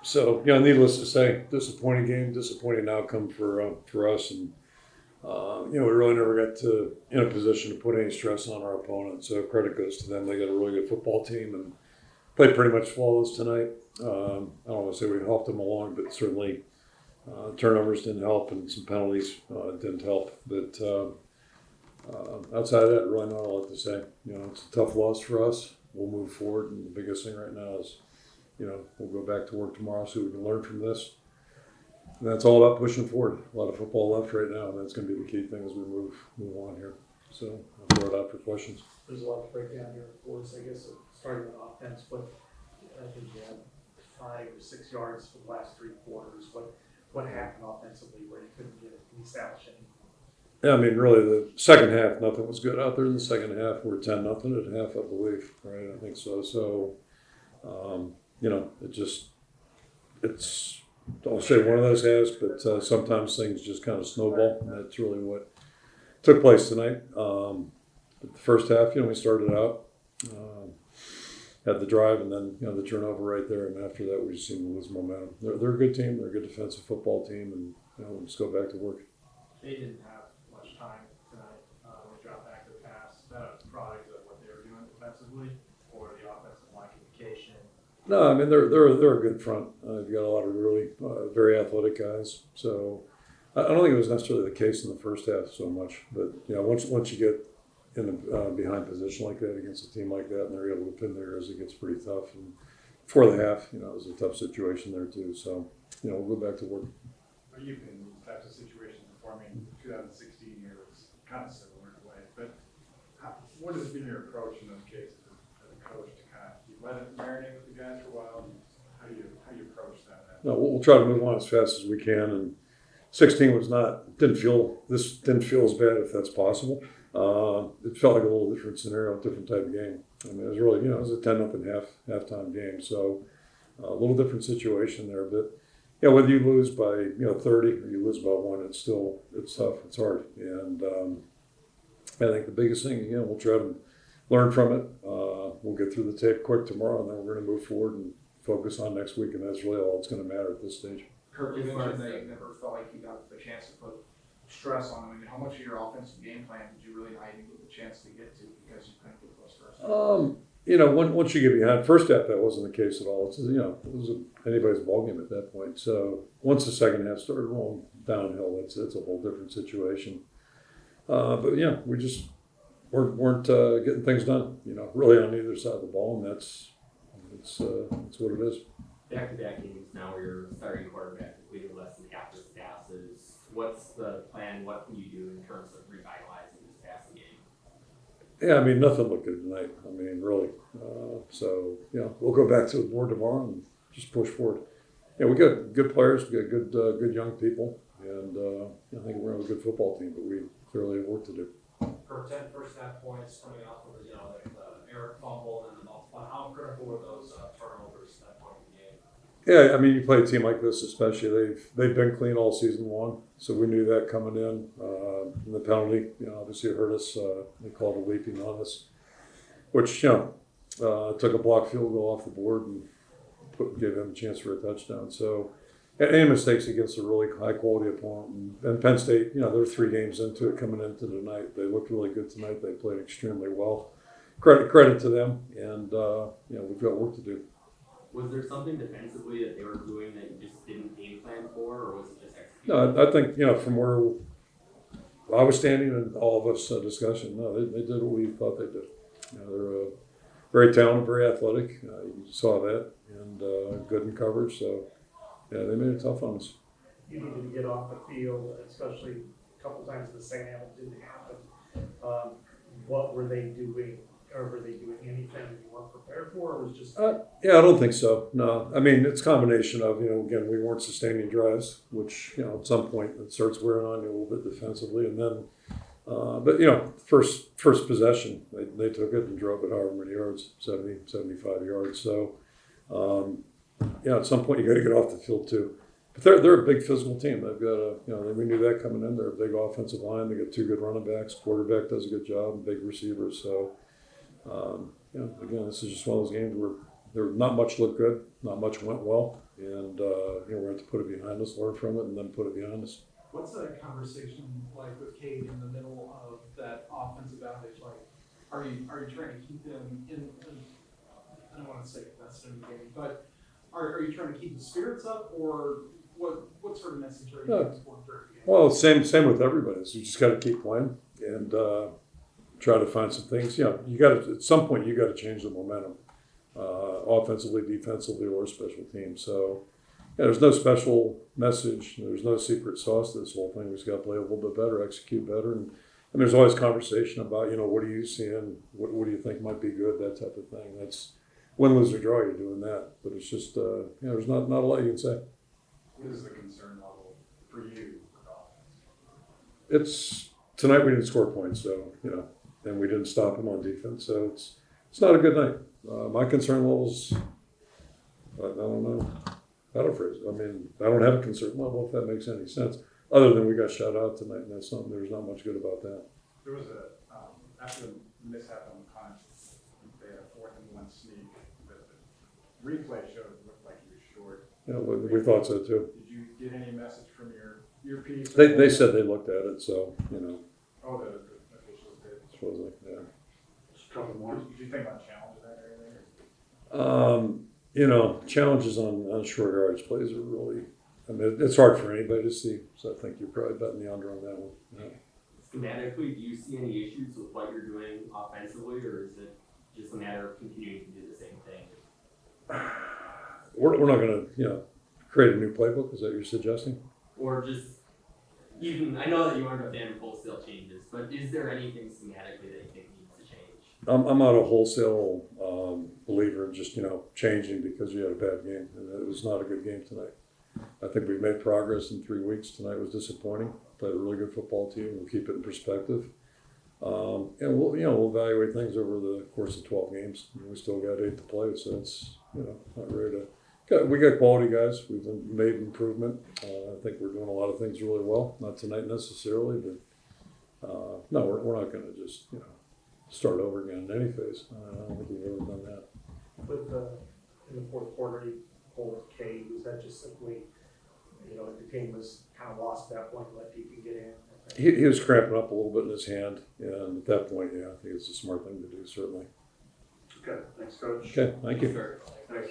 So, needless to say, disappointing game, disappointing outcome for us, and we really never got in a position to put any stress on our opponent. So credit goes to them. They got a really good football team and played pretty much flawless tonight. I don't want to say we helped them along, but certainly turnovers didn't help and some penalties didn't help. But outside of that, really not a lot to say. It's a tough loss for us. We'll move forward, and the biggest thing right now is, we'll go back to work tomorrow, see what we can learn from this. And that's all about pushing forward. A lot of football left right now, and that's going to be the key thing as we move on here. So I'll throw it out for questions. There's a lot to break down here for us, I guess, starting with offense, but I think you had 5 or 6 yards for the last 3 quarters. What happened offensively where you couldn't get establish anything? Yeah, I mean, really, the second half, nothing was good out there. In the second half, we're 10-0 at half, I believe, right? I think so. So, it's, I'll say one of those halves, but sometimes things just kind of snowball, and that's really what took place tonight. The first half, we started out, had the drive, and then, the turnover right there, and after that, we just seemed to lose momentum. They're a good team. They're a good defensive football team, and, we'll just go back to work. They didn't have much time tonight when they dropped back to the pass. Is that a product of what they were doing defensively or the offensive line communication? No, I mean they're a good front. You've got a lot of really very athletic guys. So I don't think it was necessarily the case in the first half so much. But once you get in a behind position like that against a team like that, and they're able to pin theirs, it gets pretty tough. And before the half, it was a tough situation there too. So we'll go back to work. You've been in these types of situations before. I mean, 2016 year was kind of similar in a way. But what has been your approach in those cases as a coach to kind of you let it marinate with the guys for a while? How do you approach that? No, we'll try to move on as fast as we can. And 16 didn't feel as bad if that's possible. It felt like a little different scenario, different type of game. I mean, it was really, it was a 10-0 halftime game. So a little different situation there, but. Whether you lose by 30 or you lose by 1, it's tough. It's hard, and I think the biggest thing again, we'll try to learn from it. We'll get through the tape quick tomorrow, and then we're going to move forward and focus on next week, and that's really all that's going to matter at this stage. Kirk, you mentioned that you never felt like you got the chance to put stress on them. I mean, how much of your offensive game plan did you really not even get the chance to get to because you couldn't get those first? Once you get behind, first half that wasn't the case at all. It was anybody's ball game at that point. So once the second half started rolling downhill, it's a whole different situation. We just weren't getting things done. Really on either side of the ball, and that's what it is. Back-to-back games now where you're starting quarterback completing less than half his passes. What's the plan? What can you do in terms of revitalizing this passing game? Yeah, I mean, nothing looked good tonight. I mean, really. We'll go back to the board tomorrow and just push forward. Yeah, we got good players, we got good young people, and I think we're a good football team, but we clearly have work to do. For 10 first half points coming off of the Eric fumble and the multiple, how critical were those turnovers at that point in the game? Yeah, I mean, you play a team like this, especially they've been clean all season long, so we knew that coming in. The penalty, obviously it hurt us. They called a leaping on us, which took a block field goal off the board and gave them a chance for a touchdown. So, any mistakes against a really high quality opponent, and Penn State, they're 3 games into it coming into tonight. They looked really good tonight. They played extremely well. Credit to them, and we've got work to do. Was there something defensively that they were doing that you just didn't game plan for, or was it just execution? No, I think, from where I was standing and all of us discussion, no, they did what we thought they did. They're very talented, very athletic. You saw that, and good in coverage. So, yeah, they made it tough on us. You needed to get off the field, especially a couple times in the second half. It didn't happen. What were they doing? Or were they doing anything that you weren't prepared for, or was just? Yeah, I don't think so. No, I mean it's a combination of again we weren't sustaining drives, which at some point it starts wearing on you a little bit defensively, and then first possession they took it and drove it however many yards, 70, 75 yards. So at some point you got to get off the field too. But they're a big physical team. They've got we knew that coming in. They're a big offensive line. They got 2 good running backs. Quarterback does a good job. And big receivers. So. Again, this is just one of those games where not much looked good, not much went well. And, we're going to have to put it behind us, learn from it, and then put it behind us. What's that conversation like with Cade in the middle of that offensive outage? Like, are you trying to keep him in I don't want to say invested in the game, but are you trying to keep the spirits up, or what sort of message are you trying to support during the game? Well, same with everybody. So you just got to keep playing and try to find some things. You got to, at some point, you got to change the momentum, offensively, defensively, or special teams. So there's no special message. There's no secret sauce to this whole thing. We just got to play a little bit better, execute better, and there's always conversation about what are you seeing, what do you think might be good, that type of thing. That's win, lose, or draw. You're doing that, but it's just there's not a lot you can say. What is the concern level for you with offense? It's tonight we didn't score points, so and we didn't stop them on defense, so it's not a good night. My concern levels, I don't know how to phrase it. I mean, I don't have a concern level if that makes any sense. Other than we got shut out tonight, and there's not much good about that. There was after the mishap on the punt, they had a 4th and 1 sneak. The replay showed it looked like he was short. We thought so too. Did you get any message from your piece? They said they looked at it, so Oh, the officials did. supposedly, yeah. Just a couple more. Did you think about challenge that area there? Challenges on short yardage plays are really. I mean, it's hard for anybody to see, so I think you're probably betting the under on that one. Yeah. Schematically, do you see any issues with what you're doing offensively, or is it just a matter of continuing to do the same thing? We're not going to create a new playbook. Is that what you're suggesting? Or just even, I know that you aren't a fan of wholesale changes, but is there anything schematically that you think needs to change? I'm not a wholesale believer in just changing because you had a bad game, and it was not a good game tonight. I think we've made progress in 3 weeks. Tonight was disappointing. Played a really good football team. We'll keep it in perspective, and we'll evaluate things over the course of 12 games. We still got 8 to play, so it's not ready to. We got quality guys. We've made improvement. I think we're doing a lot of things really well. Not tonight necessarily, but no, we're not going to just start over again in any phase. I don't think we've ever done that. With in the fourth quarter, you pulled Cade. Was that just simply, the team was kind of lost at that point, let Deacon get in? He was cramping up a little bit in his hand, and at that point, I think it's a smart thing to do, certainly. Okay, thanks, Coach. Okay, thank you. Sure. Thanks.